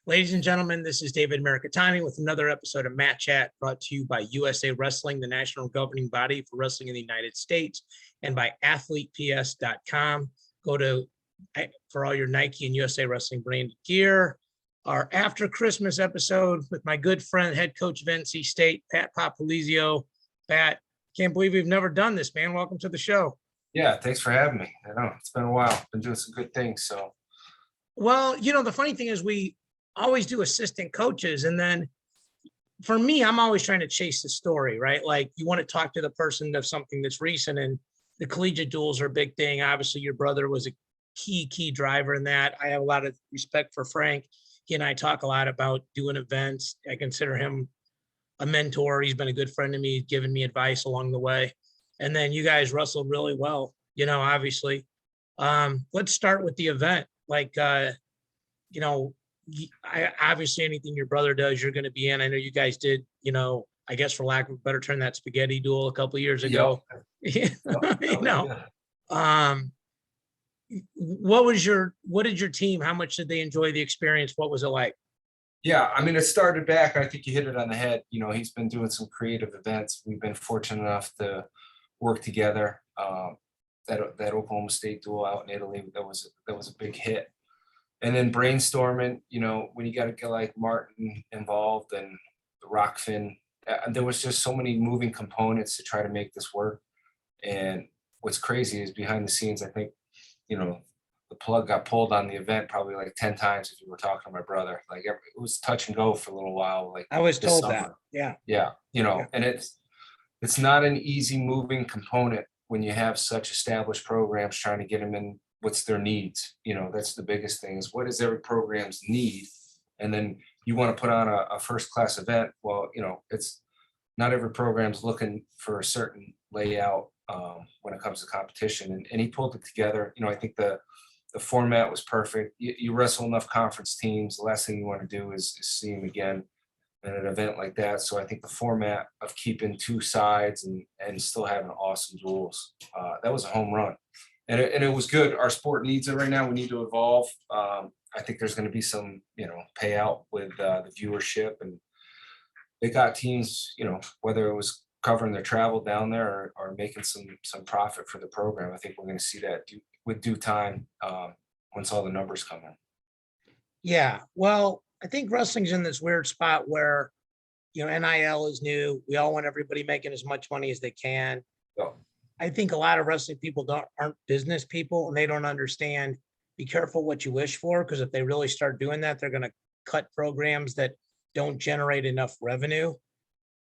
Ladies and gentlemen, this is David Mirikitani with another episode of Matt Chat, brought to you by USA Wrestling, the national governing body for wrestling in the United States, and by athleteps.com. Go to for all your Nike and USA Wrestling branded gear. Our after Christmas episode with my good friend, head coach of NC State, Pat Popolizio. Pat, can't believe we've never done this, man. Welcome to the show. Yeah, thanks for having me. I know it's been a while. Been doing some good things. So, well, the funny thing is we always do assistant coaches. And then for me, I'm always trying to chase the story, right? Like you want to talk to the person of something that's recent, and the collegiate duals are a big thing. Obviously, your brother was a key driver in that. I have a lot of respect for Frank. He and I talk a lot about doing events. I consider him a mentor. He's been a good friend to me, given me advice along the way. And then you guys wrestled really well, obviously. Let's start with the event. I obviously anything your brother does, you're going to be in. I know you guys did, I guess for lack of a better term, that spaghetti duel a couple of years ago. Yep. What did your team, how much did they enjoy the experience? What was it like? Yeah, I mean, it started back. I think you hit it on the head. He's been doing some creative events. We've been fortunate enough to work together. That Oklahoma State duel out in Italy, that was a big hit. And then brainstorming, when you got to get like Martin involved and Rockfin, there was just so many moving components to try to make this work. And what's crazy is behind the scenes, I think, the plug got pulled on the event probably like 10 times if you were talking to my brother. Like it was touch and go for a little while. Like I was told summer. that. Yeah. And it's not an easy moving component when you have such established programs trying to get them in. What's their needs? That's the biggest thing, is what is every program's need? And then you want to put on a first class event. Well, it's not every program's looking for a certain layout when it comes to competition. And he pulled it together. I think the format was perfect. You wrestle enough conference teams, the last thing you want to do is see them again at an event like that. So I think the format of keeping two sides and still having awesome duels, that was a home run. And it was good. Our sport needs it right now. We need to evolve. I think there's going to be some, payout with the viewership, and they got teams, whether it was covering their travel down there or making some profit for the program. I think we're going to see that with due time once all the numbers come in. Yeah. Well, I think wrestling's in this weird spot where, NIL is new. We all want everybody making as much money as they can. So, I think a lot of wrestling people aren't business people, and they don't understand. Be careful what you wish for, because if they really start doing that, they're going to cut programs that don't generate enough revenue,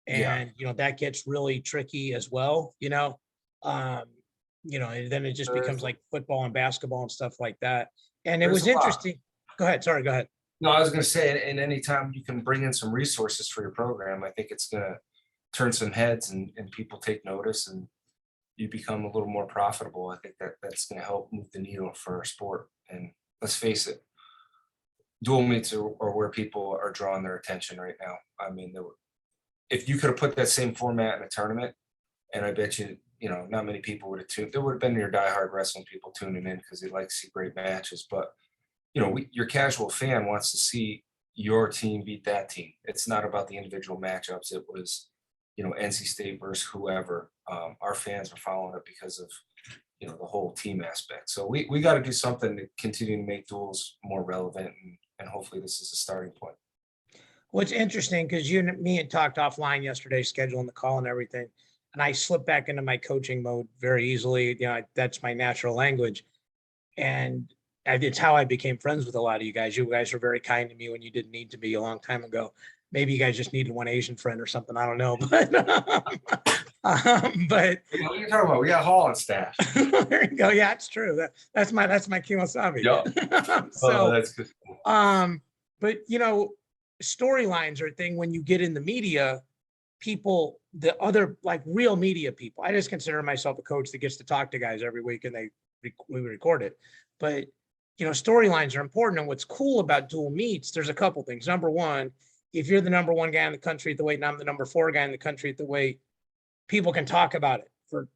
and that gets really tricky as well. And then it just becomes like football and basketball and stuff like that. And it was interesting. Go ahead. Sorry, go ahead. No, I was going to say, and anytime you can bring in some resources for your program, I think it's going to turn some heads and people take notice, and you become a little more profitable. I think that's going to help move the needle for our sport. And let's face it, dual meets are where people are drawing their attention right now. I mean, if you could have put that same format in a tournament, and I bet you, not many people would have tuned. There would have been your diehard wrestling people tuning in because they like to see great matches. But, your casual fan wants to see your team beat that team. It's not about the individual matchups. It was, NC State versus whoever. Our fans are following it because of, the whole team aspect. So we got to do something to continue to make duels more relevant, and hopefully this is a starting point. Well, it's interesting because you and me had talked offline yesterday, scheduling the call and everything, and I slipped back into my coaching mode very easily. That's my natural language, and it's how I became friends with a lot of you guys. You guys were very kind to me when you didn't need to be a long time ago. Maybe you guys just needed one Asian friend or something. I don't know, but what are you talking about? We got Hall and staff. There you go. Yeah, it's true. That's my Kimasabi. Yep. So, that's good. But storylines are a thing when you get in the media. People, the other like real media people. I just consider myself a coach that gets to talk to guys every week, and we record it. But storylines are important. And what's cool about dual meets, there's a couple things. Number one, if you're the number one guy in the country at the weight, and I'm the number 4 guy in the country at the weight, people can talk about it for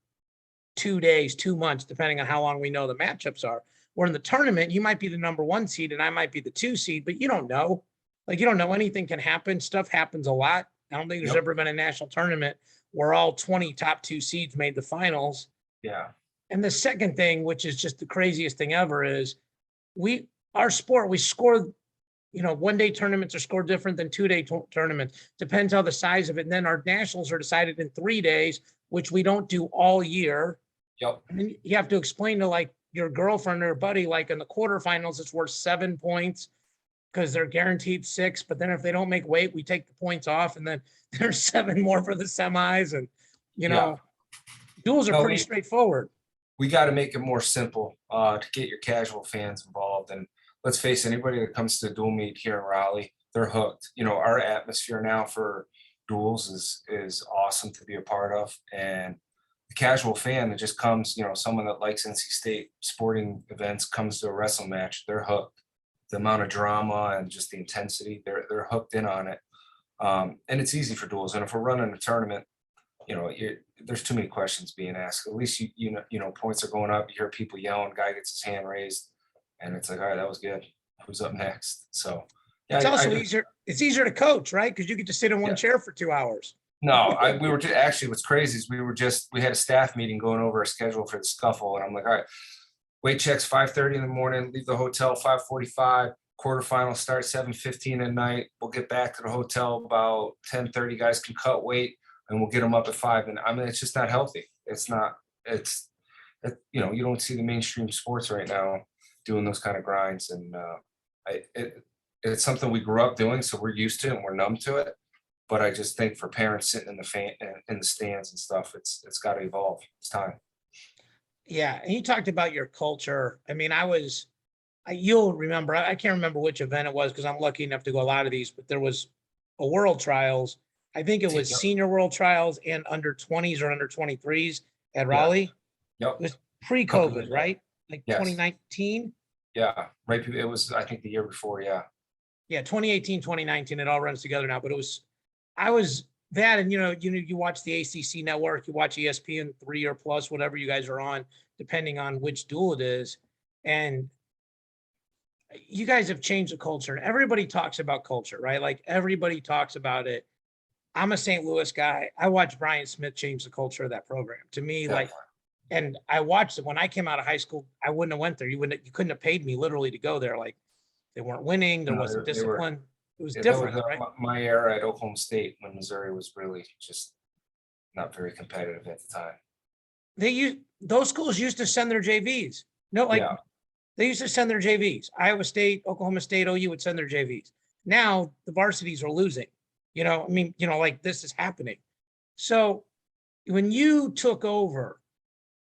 2 days, 2 months, depending on how long we know the matchups are. Or in the tournament, you might be the number 1 seed and I might be the 2 seed, but you don't know. like, you don't know, anything can happen. Stuff happens a lot. I don't think there's Yep. ever been a national tournament where all 20 top two seeds made the finals. Yeah. And the second thing, which is just the craziest thing ever, is our sport, we score, one-day tournaments are scored different than two-day tournaments. Depends how the size of it. And then our nationals are decided in 3 days, which we don't do all year. Yep. And then you have to explain to like your girlfriend or buddy, like in the quarterfinals, it's worth 7 points because they're guaranteed 6. But then if they don't make weight, we take the points off, and then there's 7 more for the semis. And Yeah. duels are No, pretty straightforward. we got to make it more simple to get your casual fans involved. And let's face it, anybody that comes to a dual meet here in Raleigh, they're hooked. Our atmosphere now for duels is awesome to be a part of. And the casual fan that just comes, someone that likes NC State sporting events comes to a wrestling match, they're hooked. The amount of drama and just the intensity, they're hooked in on it. And it's easy for duels. And if we're running a tournament, there's too many questions being asked. At least points are going up. You hear people yelling, guy gets his hand raised, and it's like, all right, that was good. Who's up next? So yeah, It's also easier. It's easier to coach, right? Because you get to sit in one chair for 2 hours. No, we were actually, what's crazy is we had a staff meeting going over a schedule for the scuffle, and I'm like, all right, weight checks 5:30 in the morning, leave the hotel 5:45. Quarterfinal start 7:15 at night. We'll get back to the hotel about 10:30. Guys can cut weight, and we'll get them up at 5. And I mean, it's just not healthy. You don't see the mainstream sports right now doing those kind of grinds. And it's something we grew up doing, so we're used to it and we're numb to it. But I just think for parents sitting in the stands and stuff, it's got to evolve. It's time. Yeah. And you talked about your culture. I mean, you'll remember, I can't remember which event it was because I'm lucky enough to go a lot of these, but there was a world trials. I think it was senior world trials and under 20s or under 23s at Raleigh. Yep. It was pre-COVID, right? Like Yes. 2019. Yeah. Right. It was, I think, the year before. Yeah. Yeah. 2018, 2019. It all runs together now, but I was that. And, you watch the ACC network, you watch ESPN 3 or plus, whatever you guys are on, depending on which duel it is. And you guys have changed the culture, and everybody talks about culture, right? Like everybody talks about it. I'm a St. Louis guy. I watched Brian Smith change the culture of that program. To me, and I watched it when I came out of high school. I wouldn't have went there. You couldn't have paid me literally to go there. Like they weren't winning. There wasn't discipline. It was different, right? My era at Oklahoma State when Missouri was really just not very competitive at the time. Those schools used to send their JVs. They used to send their JVs. Iowa State, Oklahoma State, OU would send their JVs. Now the varsities are losing. Like this is happening. So when you took over,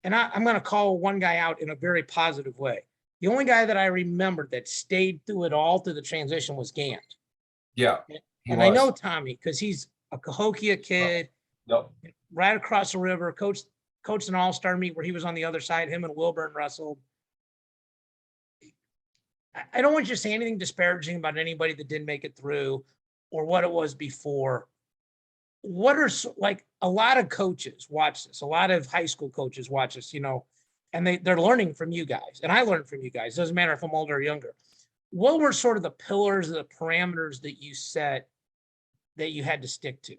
and I'm going to call one guy out in a very positive way. The only guy that I remember that stayed through it all through the transition was Gant. Yeah. And I know Tommy because he's a Cahokia kid, Yep. right across the river, coached an all-star meet where he was on the other side, him and Wilburn wrestled. I don't want you to say anything disparaging about anybody that didn't make it through or what it was before. What are like a lot of coaches watch this, a lot of high school coaches watch this, and they're learning from you guys. And I learned from you guys. Doesn't matter if I'm older or younger. What were sort of the pillars, the parameters that you set that you had to stick to?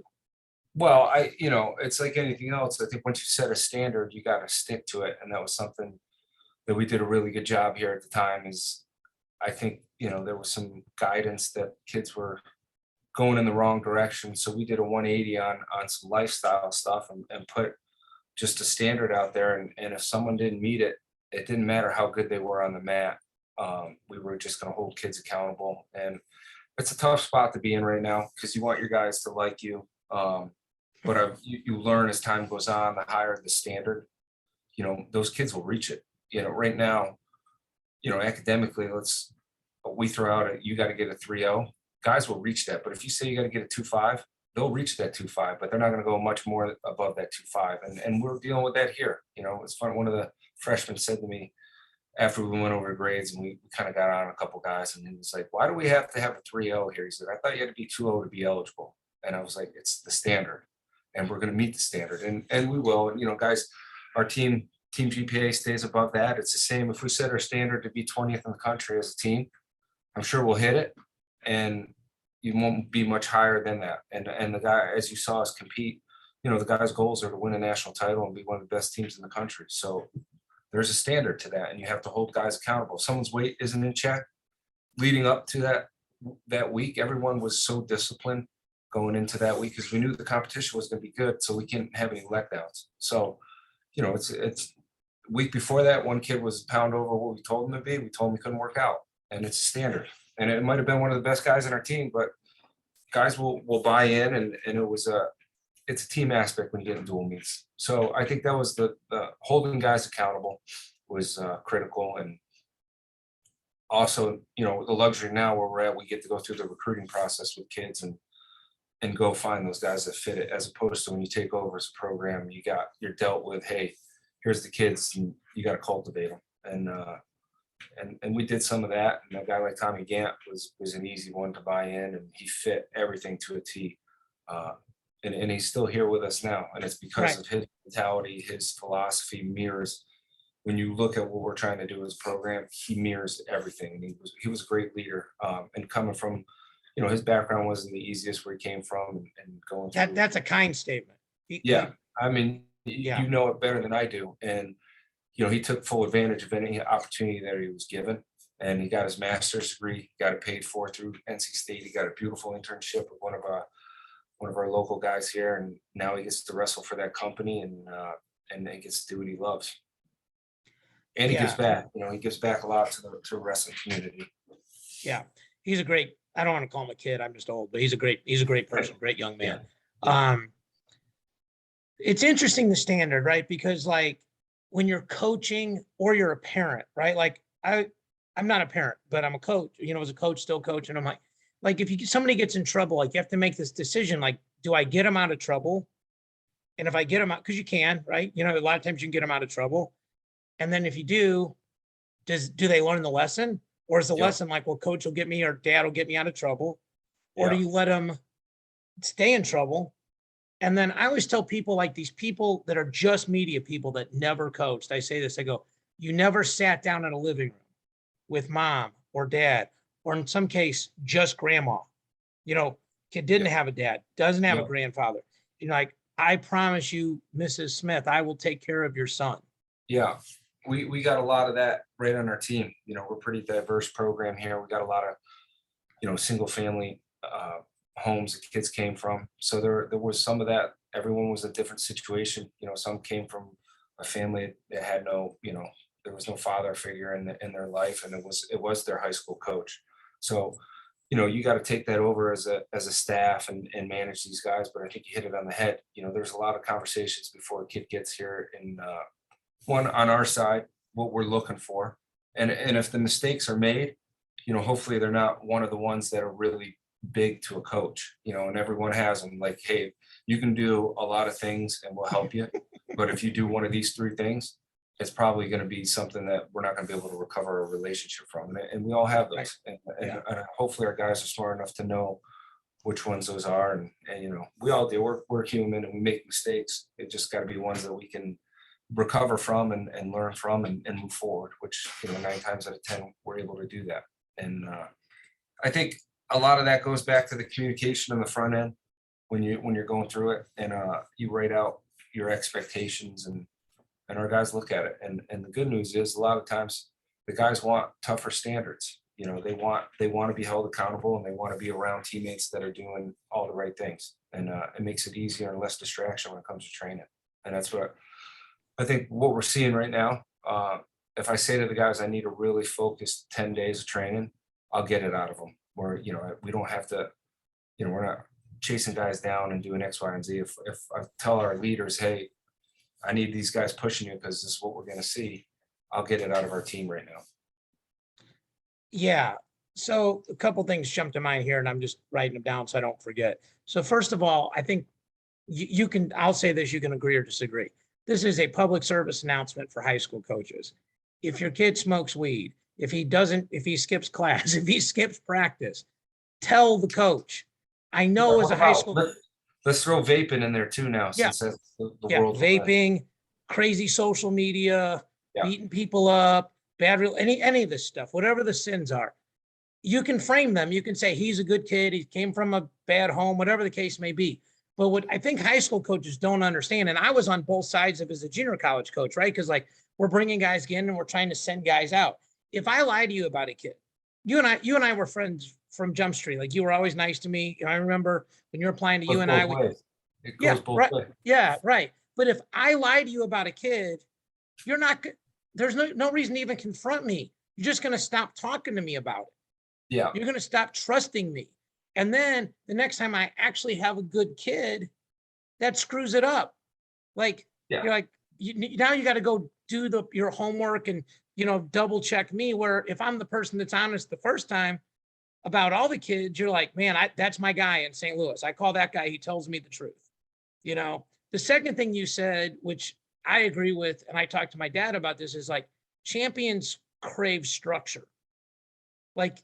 Well, it's like anything else. I think once you set a standard, you got to stick to it. And that was something that we did a really good job here at the time. I think, there was some guidance that kids were going in the wrong direction. So we did a 180 on some lifestyle stuff and put just a standard out there. And if someone didn't meet it, it didn't matter how good they were on the mat. We were just going to hold kids accountable. And it's a tough spot to be in right now because you want your guys to like you. But you learn as time goes on, the higher the standard, those kids will reach it. Right now, academically, we throw out you got to get a 3.0. Guys will reach that. But if you say you got to get a 2.5, they'll reach that 2.5, but they're not going to go much more above that 2.5. And we're dealing with that here. It's fun. One of the freshmen said to me after we went over grades and we kind of got on a couple guys, and he was like, why do we have to have a 3.0 here? He said, I thought you had to be 2.0 to be eligible. And I was like, it's the standard and we're going to meet the standard. And we will. And, guys, our team GPA stays above that. It's the same. If we set our standard to be 20th in the country as a team, I'm sure we'll hit it. And you won't be much higher than that. And the guy, as you saw us compete, the guy's goals are to win a national title and be one of the best teams in the country. So there's a standard to that, and you have to hold guys accountable. If someone's weight isn't in check, leading up to that week, everyone was so disciplined going into that week because we knew the competition was going to be good, so we can't have any letdowns. So, it's week before that, one kid was a pound over what we told him to be. We told him he couldn't work out, and it's a standard. And it might have been one of the best guys in our team, but guys will buy in, and it's a team aspect when you get in dual meets. So I think that was the holding guys accountable was critical. And also, the luxury now where we're at, we get to go through the recruiting process with kids and go find those guys that fit it, as opposed to when you take over as a program, you're dealt with, hey, here's the kids and you got to cultivate them. And we did some of that. And a guy like Tommy Gant was an easy one to buy in, and he fit everything to a T. And he's still here with us now. And it's because of his mentality, his philosophy mirrors. When you look at what we're trying to do as a program, he mirrors everything. And he was a great leader. And coming from, his background wasn't the easiest where he came from and going through. That's a kind statement. I mean, you know it better than I do. And, he took full advantage of any opportunity that he was given. And he got his master's degree, got it paid for through NC State. He got a beautiful internship with one of our local guys here, and now he gets to wrestle for that company and he gets to do what he loves. And he gives back. He gives back a lot to the wrestling community. Yeah, he's a great. I don't want to call him a kid. I'm just old, but he's a great person, great young man. Yeah. It's interesting, the standard, right? Because like when you're coaching or you're a parent, right? Like I'm not a parent, but I'm a coach. As a coach, still coaching. I'm like if somebody gets in trouble, like you have to make this decision. Like, do I get them out of trouble? And if I get them out, because you can, right? A lot of times you can get them out of trouble. And then if you do they learn the lesson? Or is the lesson like, well, coach will get me or dad will get me out of trouble? Or do you let them stay in trouble? And then I always tell people, like these people that are just media people that never coached, I say this, I go, you never sat down in a living room with mom or dad, or in some case, just grandma. Kid didn't have a dad, doesn't have a grandfather. Like, I promise you, Mrs. Smith, I will take care of your son. Yeah. We got a lot of that right on our team. We're a pretty diverse program here. We got a lot of, single family homes that kids came from. So there was some of that. Everyone was a different situation. Some came from a family that had no, there was no father figure in their life, and it was their high school coach. So, you got to take that over as a staff and manage these guys. But I think you hit it on the head. There's a lot of conversations before a kid gets here, and one on our side, what we're looking for. And if the mistakes are made, hopefully they're not one of the ones that are really big to a coach, and everyone has them, like, hey, you can do a lot of things and we'll help you. But if you do one of these three things, it's probably going to be something that we're not going to be able to recover a relationship from. And we all have those. And hopefully our guys are smart enough to know which ones those are. And we all do. We're human and we make mistakes. It just got to be ones that we can recover from and learn from and move forward, which 9 times out of 10 we're able to do that. And I think a lot of that goes back to the communication on the front end when you're going through it, and you write out your expectations and our guys look at it. And the good news is a lot of times the guys want tougher standards. They want to be held accountable, and they want to be around teammates that are doing all the right things, and it makes it easier and less distraction when it comes to training. And that's what I think what we're seeing right now. If I say to the guys, I need a really focused 10 days of training, I'll get it out of them. Where, we don't have to, we're not chasing guys down and doing X, Y, and Z. If I tell our leaders, hey, I need these guys pushing you because this is what we're going to see, I'll get it out of our team right now. Yeah. So a couple things jumped to mind here, and I'm just writing them down so I don't forget. So first of all, I think you can, I'll say this, you can agree or disagree. This is a public service announcement for high school coaches. If your kid smokes weed, if he skips class, if he skips practice, tell the coach. I know as a high school. Let's throw vaping in there too now, since that's the world. Vaping, crazy social media, beating people up, any of this stuff, whatever the sins are. you can frame them. You can say he's a good kid. He came from a bad home, whatever the case may be. But what I think high school coaches don't understand, and I was on both sides of as a junior college coach, right? Because like we're bringing guys in and we're trying to send guys out. If I lie to you about a kid, you and I were friends from Jump Street. Like you were always nice to me. I remember when you were applying to Goes UNI. both ways. It Yeah, goes both right. ways. Yeah, right. But if I lie to you about a kid, you're not. There's no reason to even confront me. You're just going to stop talking to me about it. Yeah, You're going to stop trusting me. And then the next time I actually have a good kid, that screws it up. Like, yeah, you're like, now you got to go do your homework and, double check me. Where if I'm the person that's honest the first time about all the kids, you're like, man, that's my guy in St. Louis. I call that guy. He tells me the truth. The second thing you said, which I agree with, and I talked to my dad about this, is like champions crave structure. Like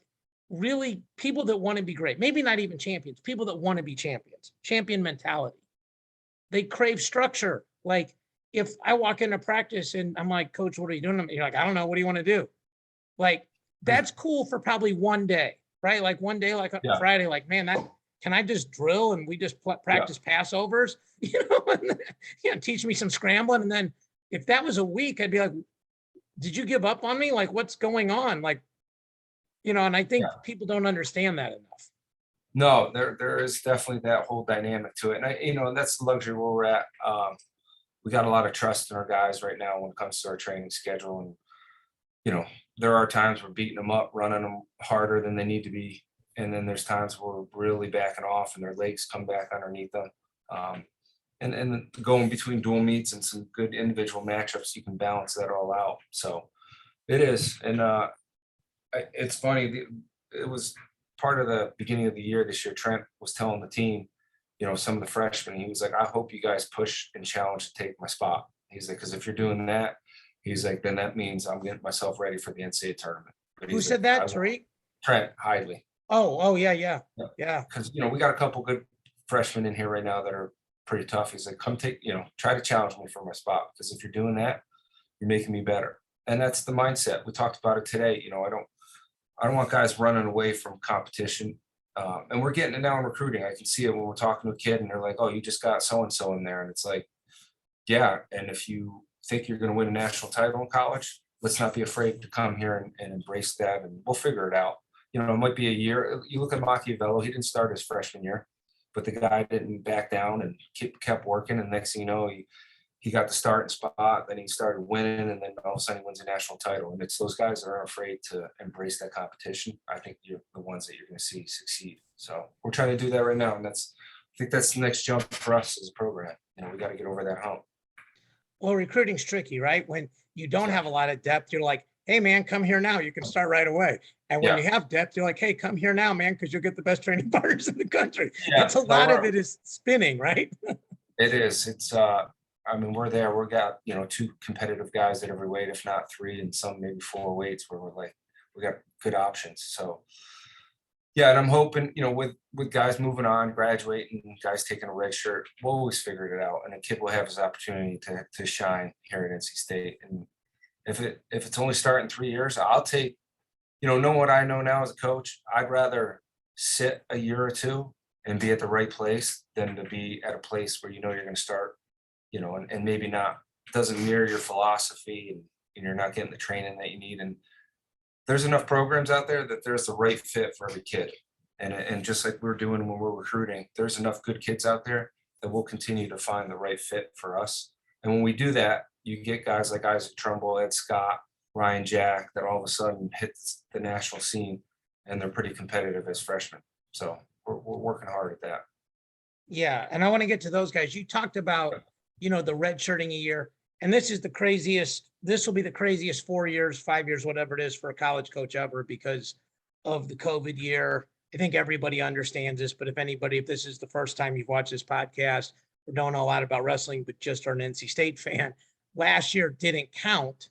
really people that want to be great, maybe not even champions, people that want to be champions, champion mentality. They crave structure. Like if I walk into practice and I'm like, coach, what are you doing? You're like, I don't know. What do you want to do? Like, that's cool for probably one day, right? Like one day, like on yeah, Friday, like, man, can I just drill and we just yeah, practice passovers, teach me some scrambling. And then if that was a week, I'd be like, did you give up on me? Like, what's going on? Like, and I think yeah. people don't understand that enough. No, there is definitely that whole dynamic to it. And that's the luxury where we're at. We got a lot of trust in our guys right now when it comes to our training schedule. And, there are times we're beating them up, running them harder than they need to be. And then there's times where we're really backing off and their legs come back underneath them. And going between dual meets and some good individual matchups, you can balance that all out. So it is. And it's funny. It was part of the beginning of the year this year. Trent was telling the team, some of the freshmen, he was like, I hope you guys push and challenge to take my spot. He's like, because if you're doing that, he's like, then that means I'm getting myself ready for the NCAA tournament. But Who he's said like, that, Tariq? Trent Hidley. Oh, yeah. Yeah. Yeah. Because, we got a couple good freshmen in here right now that are pretty tough. He's like, come take, try to challenge me for my spot. Because if you're doing that, you're making me better. And that's the mindset. We talked about it today. I don't want guys running away from competition. And we're getting it now in recruiting. I can see it when we're talking to a kid and they're like, oh, you just got so-and-so in there. And it's like, yeah. And if you think you're going to win a national title in college, let's not be afraid to come here and embrace that. And we'll figure it out. It might be a year. You look at Machiavello, he didn't start his freshman year, but the guy didn't back down and kept working. And next thing you know, he got the starting spot, then he started winning, and then all of a sudden he wins a national title. And it's those guys that aren't afraid to embrace that competition. I think you're the ones that you're going to see succeed. So we're trying to do that right now. And I think that's the next jump for us as a program. We got to get over that hump. Well, recruiting's tricky, right? When you don't have a lot of depth, you're like, hey, man, come here now. You can start right away. And when you have depth, you're like, hey, come here now, man, because you'll get the best training partners in the country. Yeah, It's a lot of it is spinning, right? It is. It's we're there. We've got, two competitive guys at every weight, if not three, and some maybe four weights where we're like, we got good options. So yeah, and I'm hoping, with guys moving on, graduating, guys taking a red shirt, we'll always figure it out. And a kid will have his opportunity to shine here at NC State. And if it's only starting 3 years, I'll take, know what I know now as a coach, I'd rather sit a year or two and be at the right place than to be at a place where you're going to start, and maybe not, doesn't mirror your philosophy and you're not getting the training that you need. And there's enough programs out there that there's the right fit for every kid. And just like we're doing when we're recruiting, there's enough good kids out there that will continue to find the right fit for us. And when we do that, you get guys like Isaac Trumbull, Ed Scott, Ryan Jack, that all of a sudden hits the national scene and they're pretty competitive as freshmen. So we're working hard at that. Yeah. And I want to get to those guys. You talked about, the red shirting a year. And this will be the craziest 4 years, 5 years, whatever it is for a college coach ever because of the COVID year. I think everybody understands this, but if this is the first time you've watched this podcast or don't know a lot about wrestling, but just are an NC State fan, last year didn't count.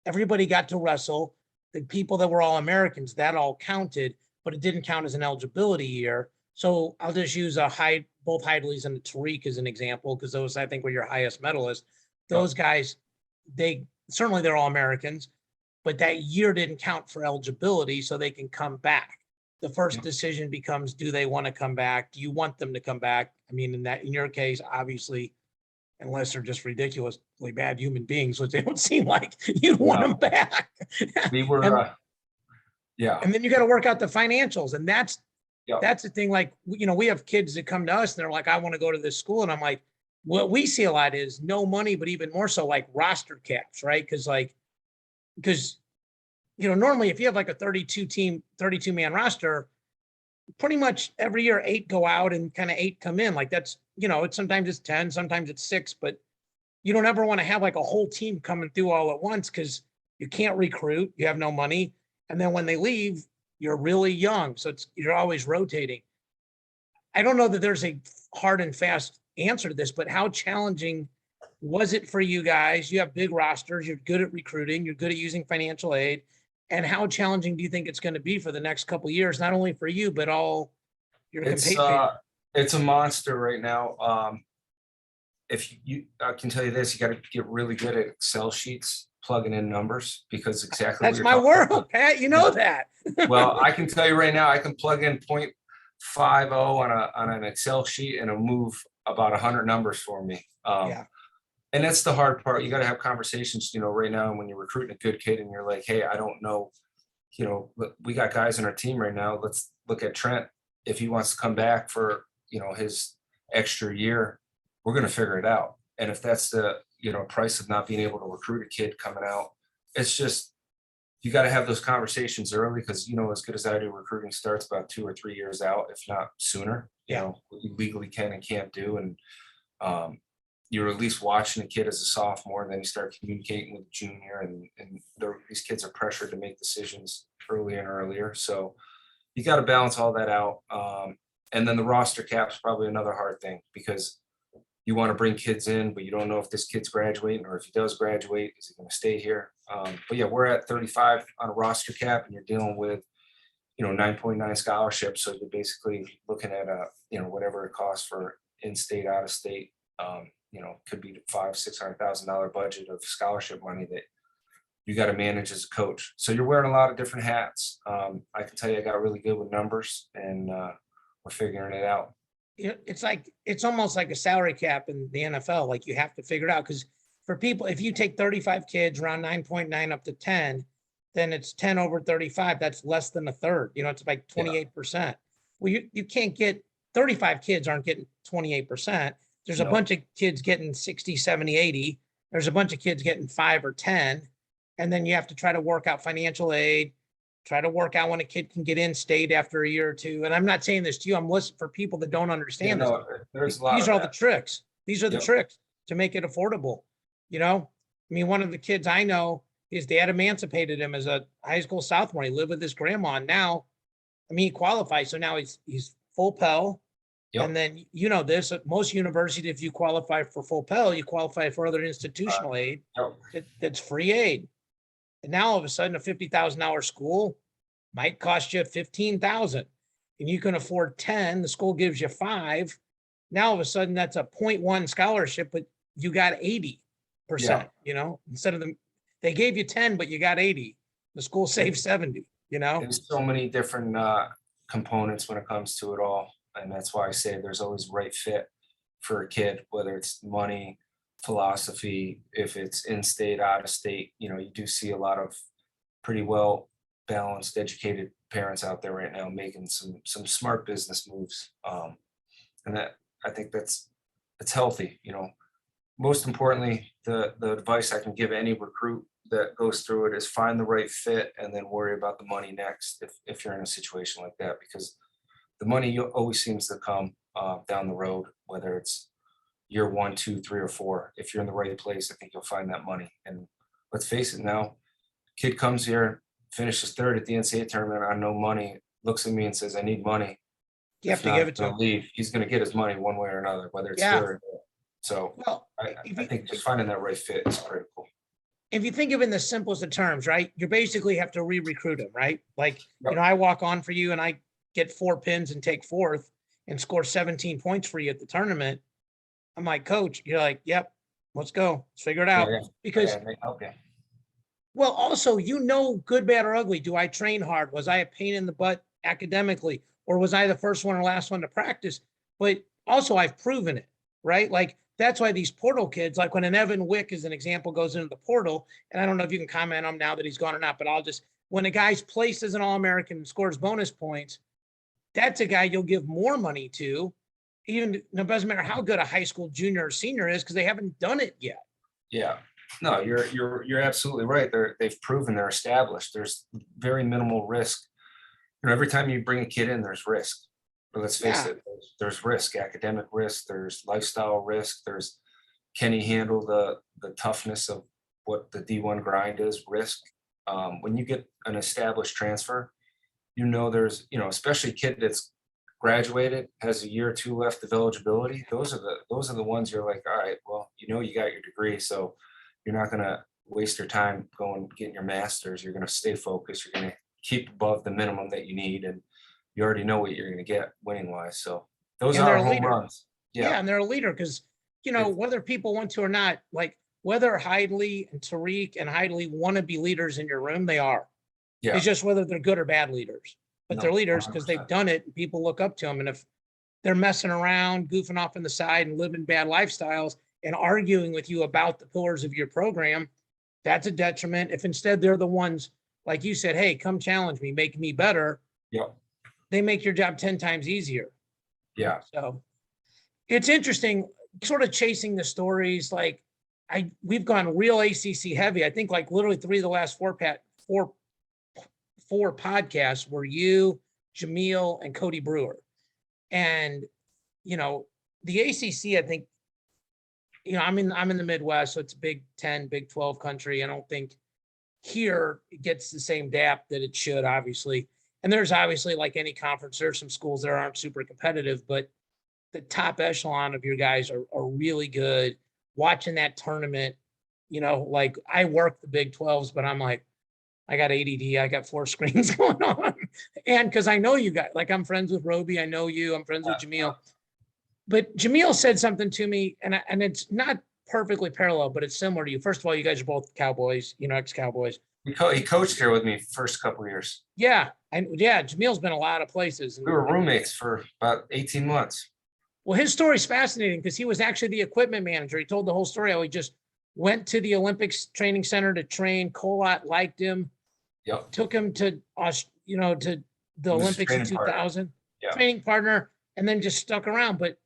Everybody got to wrestle. The people that were all Americans, that all counted, but it didn't count as an eligibility year. So I'll just use both Heidleys and Tariq as an example, because those, I think, were your highest medalists. Those guys, they're all Americans. but that year didn't count for eligibility, so they can come back. The first Yeah. decision becomes, do they want to come back? Do you want them to come back? I mean, in your case, obviously, unless they're just ridiculously bad human beings, which they don't seem like, you'd want them No, back. we were, And, yeah, and then you got to work out the financials. And yeah, that's the thing. Like, we have kids that come to us and they're like, I want to go to this school. And I'm like, what we see a lot is no money, but even more so like roster caps, right? Because normally if you have like a 32 man roster, pretty much every year 8 go out and kind of 8 come in. Like that's, it's sometimes it's 10, sometimes it's 6, but you don't ever want to have like a whole team coming through all at once because you can't recruit, you have no money. And then when they leave, you're really young. So you're always rotating. I don't know that there's a hard and fast answer to this, but how challenging was it for you guys? You have big rosters, you're good at recruiting, you're good at using financial aid. And how challenging do you think it's going to be for the next couple of years, not only for you, but all your compatriots? it's a monster right now. If I can tell you this, you got to get really good at Excel sheets, plugging in numbers, because exactly what That's you're my talking about. world, Pat. You know that. Well, I can tell you right now, I can plug in 0.50 on an Excel sheet and it'll move about 100 numbers for me. Yeah. And that's the hard part. You got to have conversations, right now when you're recruiting a good kid and you're like, hey, I don't know, we got guys in our team right now. Let's look at Trent. If he wants to come back for, his extra year, we're going to figure it out. And if that's the, price of not being able to recruit a kid coming out, it's just, you got to have those conversations early because, as good as I do, recruiting starts about 2 or 3 years out, if not sooner, Yeah. what you legally can and can't do. And you're at least watching a kid as a sophomore, and then you start communicating with a junior, and these kids are pressured to make decisions earlier and earlier. So you got to balance all that out. And then the roster cap's probably another hard thing because you want to bring kids in, but you don't know if this kid's graduating, or if he does graduate, is he going to stay here? But yeah, we're at 35 on a roster cap, and you're dealing with 9.9 scholarships. So you're basically looking at whatever it costs for in-state, out-of-state. Could be $500,000-$600,000 budget of scholarship money that you got to manage as a coach. So you're wearing a lot of different hats. I can tell you, I got really good with numbers, and we're figuring it out. It's almost like a salary cap in the NFL. Like you have to figure it out because for people, if you take 35 kids, around 9.9 up to 10, then it's 10 over 35. That's less than a third. It's like 28%. Well, you can't get 35 kids aren't getting 28%. There's a bunch of kids getting 60, 70, 80. There's a bunch of kids getting 5 or 10. And then you have to try to work out financial aid, try to work out when a kid can get in state after a year or two. And I'm not saying this to you. I'm listening for people that don't understand this. There's a lot These of are all that. the tricks. These are the tricks to make it affordable. I mean, one of the kids I know, his dad emancipated him as a high school sophomore. He lived with his grandma. And now, he qualifies. So now he's full Pell. Yep. And then, this, at most universities, if you qualify for full Pell, you qualify for other institutional aid. That's free aid. And now all of a sudden, a $50,000 school might cost you $15,000, and you can afford 10. The school gives you 5. Now all of a sudden, that's a 0.1 scholarship, but you got 80%. Instead of they gave you 10, but you got 80. The school saved 70. There's so many different components when it comes to it all. And that's why I say there's always right fit for a kid, whether it's money, philosophy, if it's in-state, out-of-state. You do see a lot of pretty well balanced, educated parents out there right now making some smart business moves. And that, I think it's healthy. Most importantly, the advice I can give any recruit that goes through it is find the right fit and then worry about the money next if you're in a situation like that, because the money always seems to come down the road, whether it's year 1, 2, 3, or 4. If you're in the right place, I think you'll find that money. And let's face it now, kid comes here, finishes 3rd at the NCAA tournament on no money, looks at me and says, I need money. You have to give it to him. Leave. He's going to get his money one way or another, whether it's here or there. So I think just finding that right fit is critical. If you think of it in the simplest of terms, right, you basically have to re-recruit him, right? Like, I walk on for you and I get 4 pins and take 4th and score 17 points for you at the tournament. I'm like, coach, you're like, yep, let's go. Let's figure it out. Because Well, also, good, bad, or ugly. Do I train hard? Was I a pain in the butt academically? Or was I the first one or last one to practice? But also, I've proven it, right? Like, that's why these portal kids, like when an Evan Wick, as an example, goes into the portal, and I don't know if you can comment on him now that he's gone or not, but when a guy's placed as an All-American and scores bonus points, that's a guy you'll give more money to, even it doesn't matter how good a high school junior or senior is, because they haven't done it yet. Yeah, no, you're absolutely right. They've proven they're established. There's very minimal risk. Every time you bring a kid in, there's risk. But let's face Yeah. it, there's risk, academic risk, there's lifestyle risk, there's can he handle the toughness of what the D1 grind is, risk. When you get an established transfer, there's, especially a kid that's graduated, has a year or two left of eligibility. Those are the ones you're like, all right, well, you got your degree, so you're not gonna waste your time going getting your master's. You're gonna stay focused. You're gonna keep above the minimum that you need, and you already know what you're gonna get winning wise. So those And they're are a home leader. runs. Yeah, Yeah, and they're a leader because, If- whether people want to or not, like whether Heidley and Tariq and Heidley want to be leaders in your room, they are. yeah, It's just whether they're good or bad leaders. But no, they're leaders because they've 100%. done it and people look up to them. And if they're messing around, goofing off on the side and living bad lifestyles and arguing with you about the pillars of your program, that's a detriment. If instead they're the ones, like you said, hey, come challenge me, make me better, Yeah, they make your job 10 times easier. yeah, So it's interesting, sort of chasing the stories. Like we've gone real ACC heavy. I think like literally 3 of the last four podcasts were you, Jameel, and Cody Brewer. And the ACC, I think, I'm in the Midwest, so it's Big 10, Big 12 country. I don't think here it gets the same dap that it should, obviously. And there's obviously, like any conference, there's some schools that aren't super competitive, but the top echelon of your guys are really good. Watching that tournament, like I work the Big 12s, but I'm like, I got ADD. I got 4 screens going on. And because I know you guys, like I'm friends with Roby. I know you. I'm friends with Jameel. But Jameel said something to me, and it's not perfectly parallel, but it's similar to you. First of all, you guys are both Cowboys, ex-Cowboys. he coached here with me first couple of years. Yeah. Jameel's been a lot of places. We were roommates for about 18 months. Well, his story's fascinating because he was actually the equipment manager. He told the whole story how he just went to the Olympics training center to train. Colot liked him. Yep. Took him to to the Olympics in 2000, Yeah. training partner, and then just stuck around. But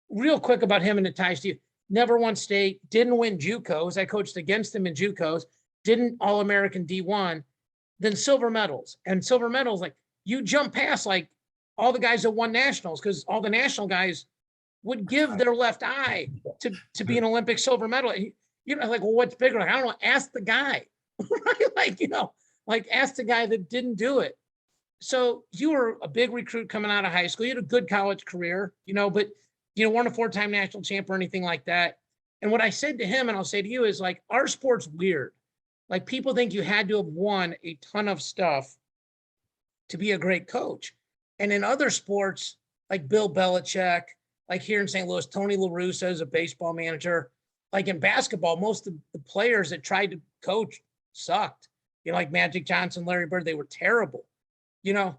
real quick about him, and it ties to you, never won state, didn't win JUCOs. I coached against him in JUCOs, didn't All-American D1, then silver medals. And silver medals, like you jump past like all the guys that won nationals, because all the national guys would give their left eye to be an Olympic silver medal. Like, well, what's bigger? Like, I don't know, ask the guy, right? Like ask the guy that didn't do it. So you were a big recruit coming out of high school. You had a good college career, but weren't a 4-time national champ or anything like that. And what I said to him, and I'll say to you, is like, our sport's weird. Like people think you had to have won a ton of stuff to be a great coach. And in other sports, like Bill Belichick, like here in St. Louis, Tony La Russa is a baseball manager. Like in basketball, most of the players that tried to coach sucked. Like Magic Johnson, Larry Bird, they were terrible. You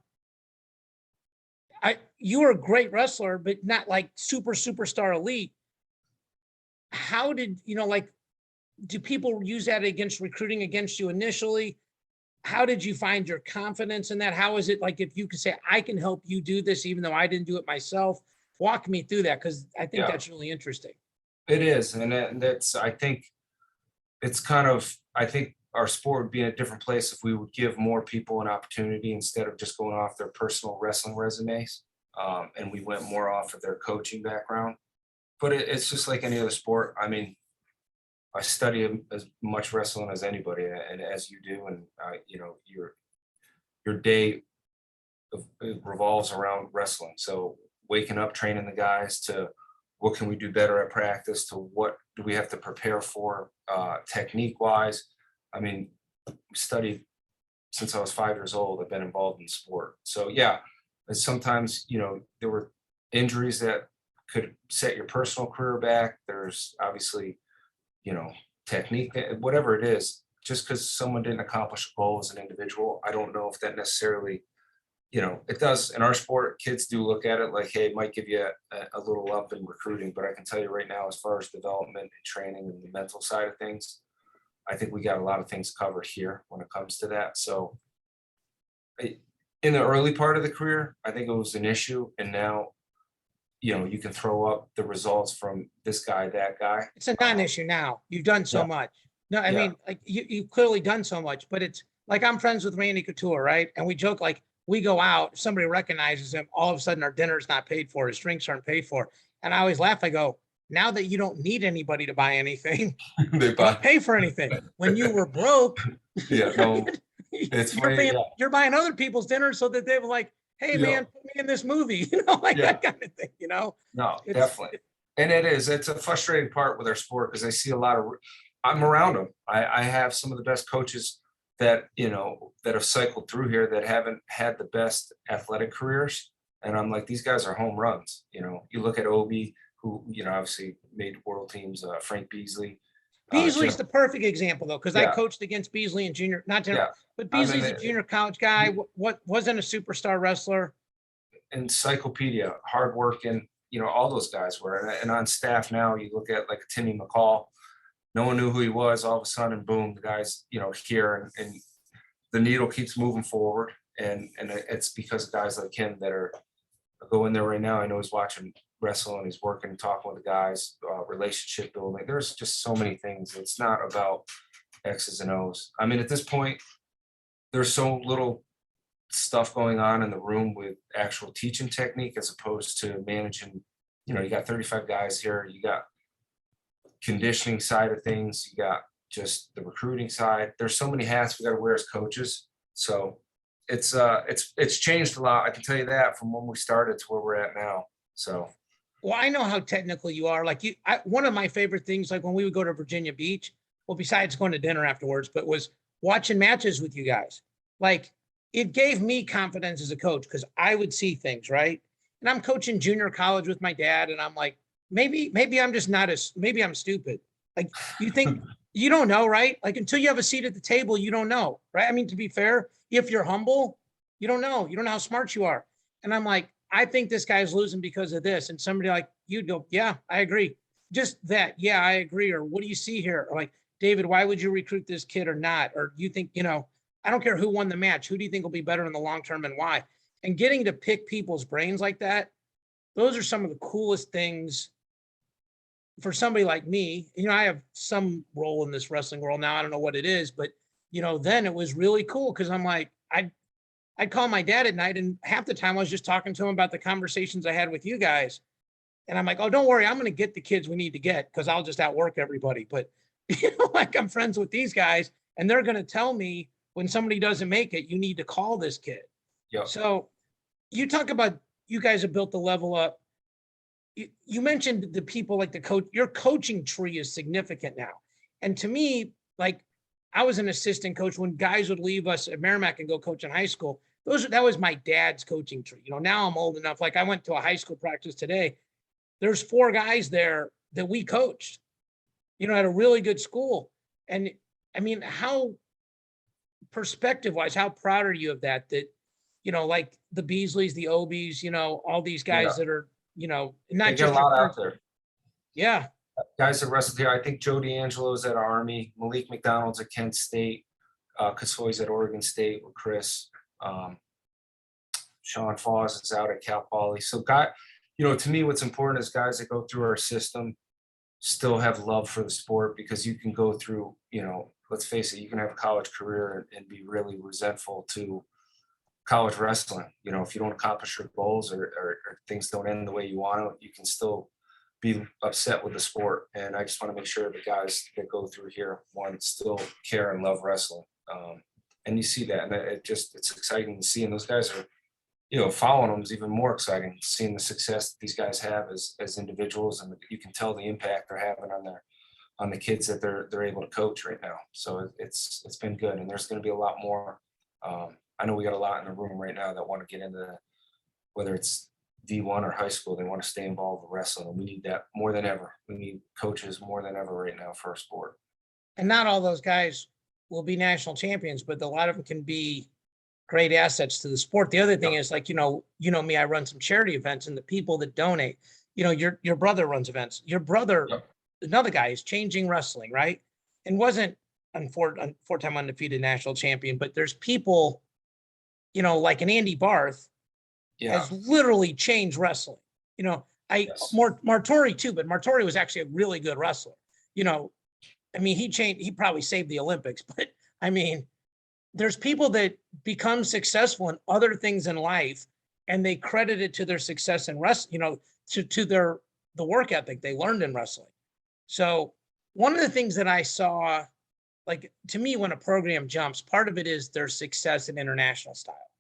were a great wrestler, but not like superstar elite. How did, do people use that against recruiting against you initially? How did you find your confidence in that? How is it like, if you could say, I can help you do this, even though I didn't do it myself? Walk me through that, because I think that's really interesting. It is. And that's, I think our sport would be in a different place if we would give more people an opportunity instead of just going off their personal wrestling resumes. And we went more off of their coaching background. But it's just like any other sport. I mean, I study as much wrestling as anybody, and as you do, and your day revolves around wrestling. So waking up, training the guys to what can we do better at practice, to what do we have to prepare for technique wise. I mean, studied since I was 5 years old. I've been involved in sport. So yeah, sometimes, there were injuries that could set your personal career back. There's obviously, technique, whatever it is. just because someone didn't accomplish a goal as an individual, I don't know if that necessarily, it does in our sport. Kids do look at it like, hey, it might give you a little up in recruiting, but I can tell you right now, as far as development and training and the mental side of things, I think we got a lot of things covered here when it comes to that. So in the early part of the career, I think it was an issue. And now, you can throw up the results from this guy, that guy. It's a non-issue now. You've done so Yeah. much. No, I Yeah. mean, like you've clearly done so much, but it's like I'm friends with Randy Couture, right? And we joke like we go out, if somebody recognizes him, all of a sudden our dinner's not paid for, his drinks aren't paid for. And I always laugh. I go, now that you don't need anybody to buy anything, They you don't pay for anything. When you were broke, Yeah, no, it's funny. Yeah. you're buying other people's dinner so that they were like, hey Yeah. man, put me in this movie, like Yeah. that kind of thing, No, It's- definitely. And it's a frustrating part with our sport because I see a lot of, I'm around them. I have some of the best coaches that, that have cycled through here that haven't had the best athletic careers. And I'm like, these guys are home runs. You look at Obi, who, obviously made world teams, Frank Beasley. Beasley's Jim- the perfect example though, because I Yeah. coached against Beasley in junior, not junior, Yeah. but I mean, Beasley's a junior college guy. What wasn't a superstar wrestler. Encyclopedia, hardworking, all those guys were. And on staff now, you look at like Timmy McCall, no one knew who he was. All of a sudden, boom, the guy's, here, and the needle keeps moving forward. And it's because of guys like him that are go in there right now. I know he's watching wrestle and he's working and talking with the guys, relationship building. There's just so many things. It's not about X's and O's. I mean, at this point, there's so little stuff going on in the room with actual teaching technique as opposed to managing. You got 35 guys here. You got conditioning side of things. You got just the recruiting side. There's so many hats we got to wear as coaches. So it's changed a lot. I can tell you that from when we started to where we're at now. So. Well, I know how technical you are. Like one of my favorite things, like when we would go to Virginia Beach, well, besides going to dinner afterwards, but was watching matches with you guys. Like it gave me confidence as a coach because I would see things, right? And I'm coaching junior college with my dad, and I'm like, maybe I'm just not maybe I'm stupid. Like you think you don't know, right? Like until you have a seat at the table, you don't know, right? I mean, to be fair, if you're humble, you don't know how smart you are. And I'm like, I think this guy's losing because of this. And somebody like you'd go, yeah, I agree. Just that, yeah, I agree. Or what do you see here? Or like, David, why would you recruit this kid or not? Or you think, I don't care who won the match. Who do you think will be better in the long term and why? And getting to pick people's brains like that, those are some of the coolest things for somebody like me. I have some role in this wrestling world now. I don't know what it is, but then it was really cool because I'm like, I'd call my dad at night, and half the time I was just talking to him about the conversations I had with you guys. And I'm like, oh, don't worry, I'm going to get the kids we need to get because I'll just outwork everybody. But like I'm friends with these guys, and they're going to tell me when somebody doesn't make it, you need to call this kid. Yep. So you talk about you guys have built the level up. You mentioned the people like the coach, your coaching tree is significant now. And to me, like I was an assistant coach when guys would leave us at Merrimack and go coach in high school. That was my dad's coaching tree. Now I'm old enough. Like I went to a high school practice today. There's 4 guys there that we coached, at a really good school. And I mean, how perspective wise, how proud are you of that? That, like the Beasleys, the Obies, all these guys that are, not They just get a lot out there. Yeah. Guys that wrestled here. I think Joe D'Angelo's at Army, Malik McDonald's at Kent State, Kasoy's at Oregon State with Chris. Sean Foss is out at Cal Poly. So to me, what's important is guys that go through our system still have love for the sport, because you can go through, let's face it, you can have a college career and be really resentful to college wrestling. If you don't accomplish your goals or things don't end the way you want to, you can still be upset with the sport. And I just want to make sure the guys that go through here, one, still care and love wrestling. And you see that, and it's exciting to see. And those guys are, following them is even more exciting, seeing the success that these guys have as individuals, and you can tell the impact they're having on the kids that they're able to coach right now. So it's been good, and there's going to be a lot more. I know we got a lot in the room right now that want to get into whether it's D1 or high school, they want to stay involved with wrestling, and we need that more than ever. We need coaches more than ever right now for our sport. And not all those guys will be national champions, but a lot of them can be great assets to the sport. The other thing is like, you know me, I run some charity events, and the people that donate, your brother runs events. Your brother, Yep. another guy, is changing wrestling, right? And wasn't a four-time undefeated national champion, but there's people, like an Andy Barth Yeah, has literally changed wrestling. yes. Martori too, but Martori was actually a really good wrestler. He probably saved the Olympics, but I mean, there's people that become successful in other things in life, and they credit it to their success in wrestling, to the work ethic they learned in wrestling. So one of the things that I saw, like, to me, when a program jumps, part of it is their success in international style,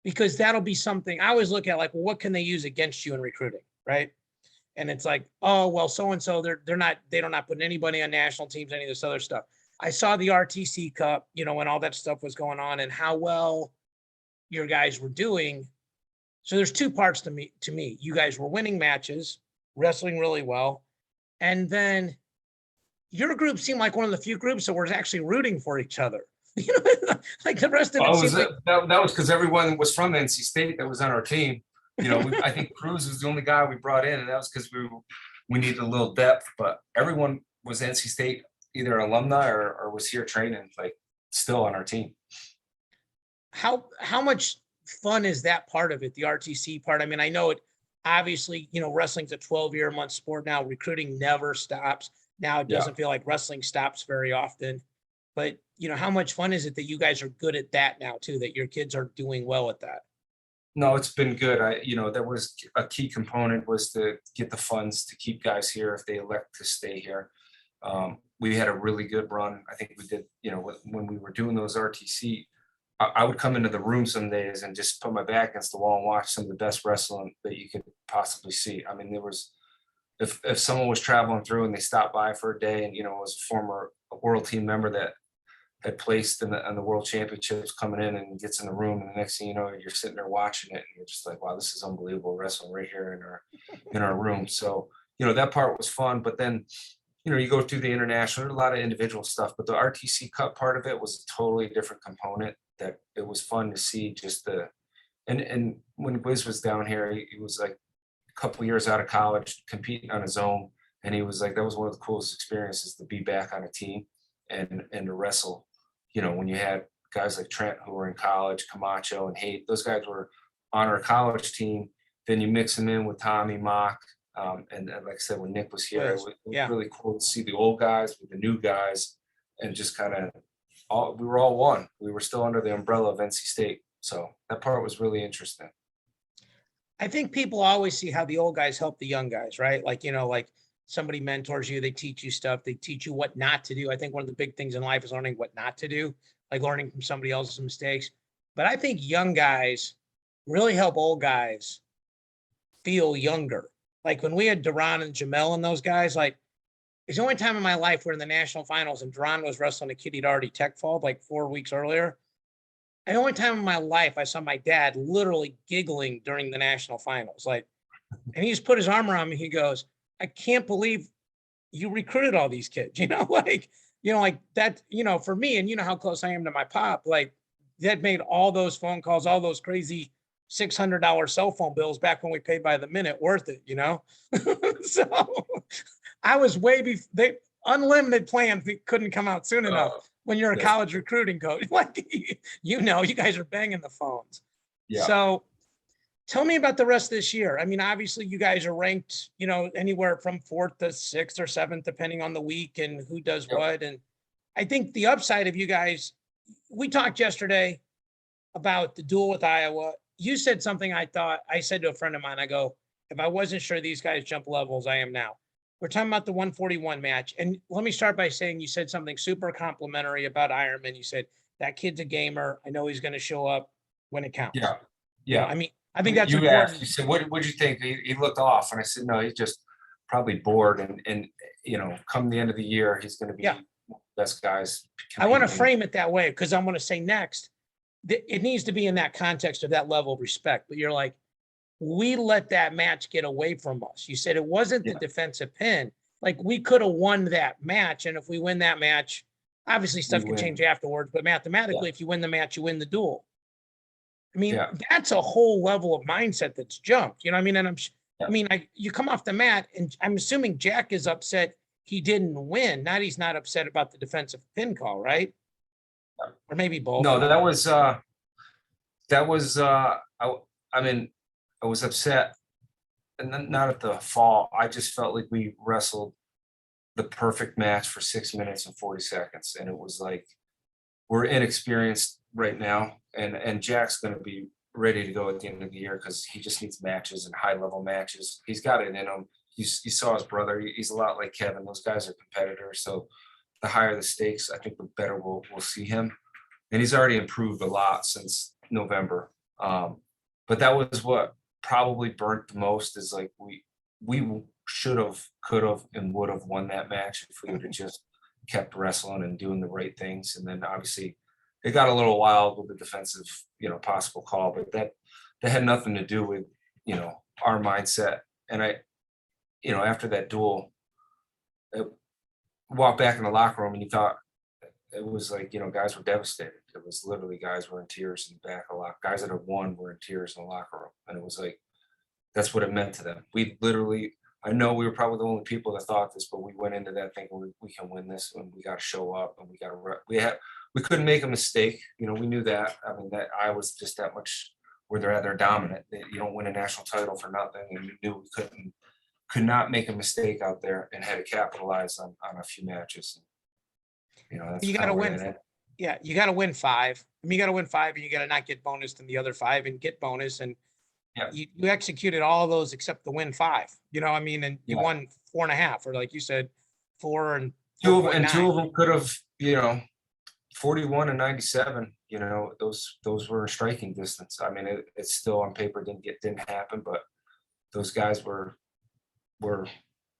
because that'll be something I always look at, like, well, what can they use against you in recruiting, right? And it's like, oh, well, so and so, they're not putting anybody on national teams, any of this other stuff. I saw the RTC Cup, when all that stuff was going on and how well your guys were doing. So there's two parts to me. You guys were winning matches, wrestling really well, and then your group seemed like one of the few groups that was actually rooting for each other. Like the rest of it Well, seemed like, that was because everyone was from NC State that was on our team. I think Cruz was the only guy we brought in, and that was because we needed a little depth. But everyone was NC State, either alumni or was here training, like still on our team. how much fun is that part of it, the RTC part? I mean, I know it obviously, wrestling's a 12-year-a-month sport now. Recruiting never stops. Now it Yeah. doesn't feel like wrestling stops very often. But, how much fun is it that you guys are good at that now too, that your kids are doing well at that? No, it's been good. That was a key component, was to get the funds to keep guys here if they elect to stay here. We had a really good run. I think we did, when we were doing those RTC, I would come into the room some days and just put my back against the wall and watch some of the best wrestling that you could possibly see. I mean, there was, if someone was traveling through and they stopped by for a day and, was a former world team member that had placed in the world championships, coming in and gets in the room, and the next thing you know, you're sitting there watching it and you're just like, wow, this is unbelievable wrestling right here in our room. So, that part was fun. But then, you go through the international, a lot of individual stuff, but the RTC Cup part of it was a totally different component, that it was fun to see just and when Wiz was down here, he was like a couple of years out of college competing on his own. And he was like, that was one of the coolest experiences, to be back on a team and to wrestle. When you had guys like Trent who were in college, Camacho and Haight, those guys were on our college team. Then you mix them in with Tommy Mock. And like I said, when Nick was here, it was really cool to see the old guys with the new guys, and just kind of we were all one. We were still under the umbrella of NC State. So that part was really interesting. I think people always see how the old guys help the young guys, right? Like, like somebody mentors you, they teach you stuff, they teach you what not to do. I think one of the big things in life is learning what not to do, like learning from somebody else's mistakes. But I think young guys really help old guys feel younger. Like when we had Duran and Jamel and those guys, like, it's the only time in my life we're in the national finals and Duran was wrestling a kid he'd already tech falled like 4 weeks earlier. The only time in my life I saw my dad literally giggling during the national finals. Like, and he just put his arm around me. He goes, I can't believe you recruited all these kids, like that, for me, and how close I am to my pop, like that made all those phone calls, all those crazy $600 cell phone bills back when we paid by the minute worth it, So I was they unlimited plans that couldn't come out soon enough when you're a college recruiting coach. Like, you guys are banging the phones. Yeah. So tell me about the rest of this year. I mean, obviously you guys are ranked, anywhere from 4th to 6th or 7th, depending on the week and who does what. And I think the upside of you guys, we talked yesterday about the duel with Iowa. You said something I said to a friend of mine, I go, if I wasn't sure these guys jump levels, I am now. We're talking about the 141 match. And let me start by saying you said something super complimentary about Ironman. You said, that kid's a gamer. I know he's going to show up when it counts. Yeah. Yeah. I mean, I think that's you important. Asked, you said, what did you think? He looked off. And I said, no, he's just probably bored. And come the end of the year, he's going to be one of the best guys. I want to frame it that way, because I'm going to say next, it needs to be in that context of that level of respect. But you're like, we let that match get away from us. You said it wasn't the defensive pin. Like, we could have won that match. And if we win that match, Obviously, we stuff can win. change afterwards, but mathematically, Yeah. if you win the match, you win the duel. I mean, Yeah. that's a whole level of mindset that's jumped. You know what I mean? And Yeah. I mean, you come off the mat, and I'm assuming Jack is upset he didn't win. Not he's not upset about the defensive pin call, right? Or maybe both. No, I mean, I was upset, and then not at the fall. I just felt like we wrestled the perfect match for 6 minutes and 40 seconds. And it was like, we're inexperienced right now. And Jack's going to be ready to go at the end of the year because he just needs matches and high level matches. He's got it in him. You saw his brother. He's a lot like Kevin. Those guys are competitors. So the higher the stakes, I think the better we'll see him. And he's already improved a lot since November. But that was what probably burnt the most, is like we should have, could have, and would have won that match if we would have just kept wrestling and doing the right things. And then obviously it got a little wild with the defensive, possible call, but that had nothing to do with, our mindset. And after that duel, I walked back in the locker room and you thought, it was like, guys were devastated. It was literally guys were in tears in the back of the locker. Guys that had won were in tears in the locker room. And it was like, that's what it meant to them. We literally, I know we were probably the only people that thought this, but we went into that thinking we can win this, and we got to show up, and we couldn't make a mistake. We knew that. I mean, that I was just that much where they're dominant. You don't win a national title for nothing, and we knew we could not make a mistake out there, and had to capitalize on a few matches. That's You got to win. Yeah, you got to win 5. I mean, you got to win 5, and you got to not get bonus in the other 5 and get bonus. And Yeah. you executed all those except the win 5. I mean, and you Yeah. won 4.5, or like you said, 4 and Two of 4.9. them could have, 41 and 97. Those were in striking distance. I mean, it's still on paper didn't happen, but those guys were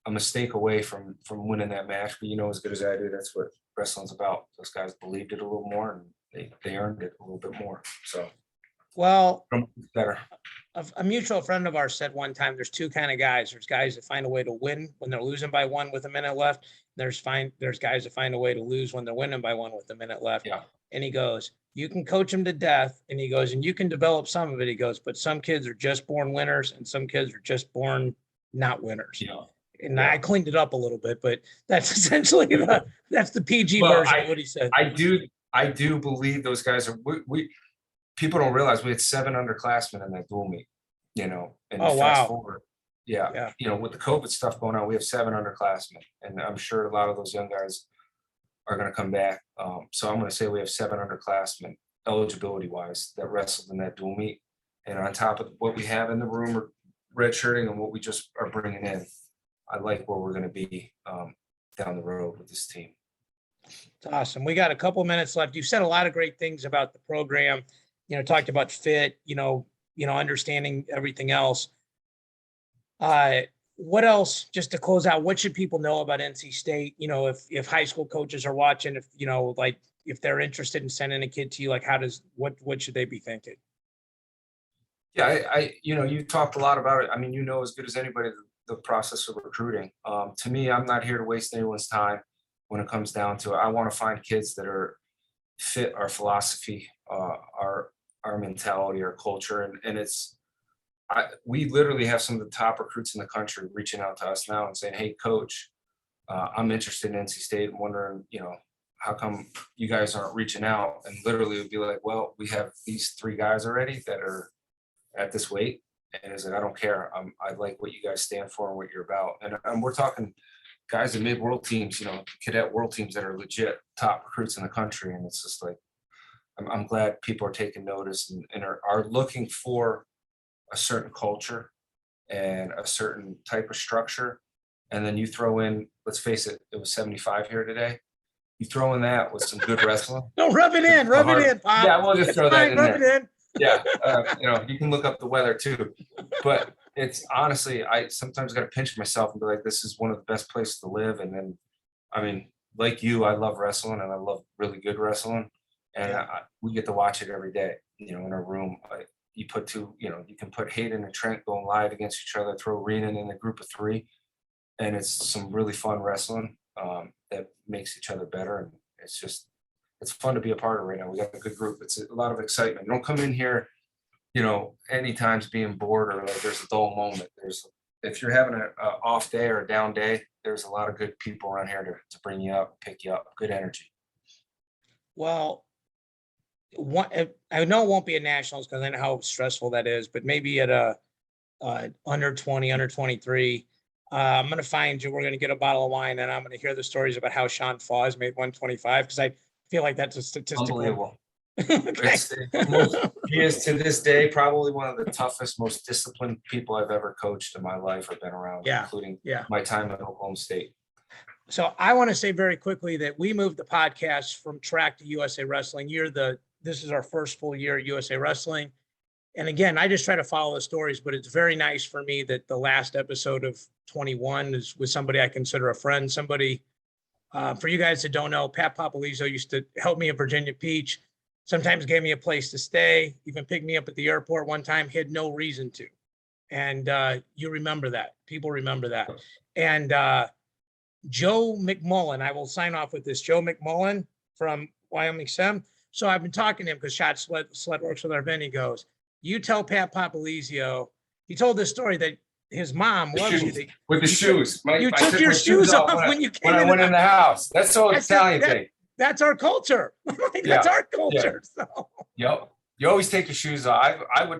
a mistake away from winning that match. But as good as I do, that's what wrestling's about. Those guys believed it a little more, and they earned it a little bit more. So, Well, better. a mutual friend of ours said one time, there's 2 kind of guys. There's guys that find a way to win when they're losing by 1 with a minute left. There's guys that find a way to lose when they're winning by 1 with a minute left. Yeah. And he goes, you can coach them to death. And he goes, and you can develop some of it. He goes, but some kids are just born winners, and some kids are just born not winners. Yeah. And I cleaned it up a little bit, but that's essentially that's the PG Well, version of what he said. I do believe those guys are. People don't realize we had 7 underclassmen in that dual meet. And Oh, fast wow. forward, with the COVID stuff going on, we have 7 underclassmen, and I'm sure a lot of those young guys are going to come back. So I'm going to say we have 7 underclassmen, eligibility wise, that wrestled in that dual meet. And on top of what we have in the room, or redshirting, and what we just are bringing in, I like where we're going to be down the road with this team. It's awesome. We got a couple minutes left. You've said a lot of great things about the program. Talked about fit. Understanding everything else. What else, just to close out, what should people know about NC State? If high school coaches are watching, if they're interested in sending a kid to you, what should they be thinking? Yeah, you talked a lot about it. I mean, as good as anybody, the process of recruiting. To me, I'm not here to waste anyone's time when it comes down to it. I want to find kids that are fit our philosophy, our mentality, our culture. And we literally have some of the top recruits in the country reaching out to us now and saying, hey, coach, I'm interested in NC State, and wondering, how come you guys aren't reaching out? And literally it would be like, well, we have these 3 guys already that are at this weight. And it's like, I don't care. I like what you guys stand for and what you're about. And we're talking guys that made world teams, cadet world teams that are legit top recruits in the country. And it's just like, I'm glad people are taking notice and are looking for a certain culture and a certain type of structure. And then you throw in, let's face it, it was 75 here today. You throw in that with some good wrestling. No, rub it in, Pop. Yeah, we'll just throw that in rub there. It in. Yeah, you can look up the weather too. But it's honestly, I sometimes got to pinch myself and be like, this is one of the best places to live. And then, I mean, like you, I love wrestling, and I love really good wrestling. And we get to watch it every day, in our room. You can put Hayden and Trent going live against each other, throw Renan in a group of 3. And it's some really fun wrestling that makes each other better. it's fun to be a part of right now. We got a good group. It's a lot of excitement. You don't come in here, any times being bored or like there's a dull moment. If you're having a off day or a down day, there's a lot of good people around here to bring you up, pick you up, good energy. Well, I know it won't be at nationals because I know how stressful that is, but maybe at a under 20, under 23, I'm going to find you. We're going to get a bottle of wine and I'm going to hear the stories about how Sean Fawes made 125 because I feel like that's a statistical. Unbelievable. Okay. He is to this day probably one of the toughest, most disciplined people I've ever coached in my life or been around, including my time at Oklahoma State. So I want to say very quickly that we moved the podcast from track to USA Wrestling. This is our first full year at USA Wrestling. And again, I just try to follow the stories, but it's very nice for me that the last episode of 21 is with somebody I consider a friend, somebody, for you guys that don't know, Pat Popolizio used to help me at Virginia Beach, sometimes gave me a place to stay, even picked me up at the airport one time, he had no reason to. And you remember that. People remember that. And Joe McMullen, I will sign off with this. Joe McMullen from Wyoming Sem. So I've been talking to him because Shot Sled works with our venue. He goes, you tell Pat Popolizio, he told this story that his mom loves you. With the shoes. You took your shoes off when you came in. When I went in the house. That's so Italian thing. That's our culture. That's our culture. Yeah. So. Yep. You always take your shoes off. I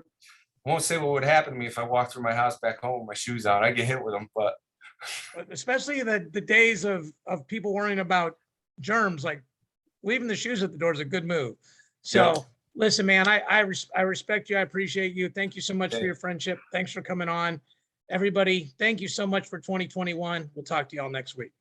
won't say what would happen to me if I walked through my house back home with my shoes on. I get hit with them, but especially the days of people worrying about germs, like leaving the shoes at the door is a good move. So listen, man, I respect you. I appreciate you. Thank you so much for your friendship. Thanks for coming on. Everybody, thank you so much for 2021. We'll talk to you all next week.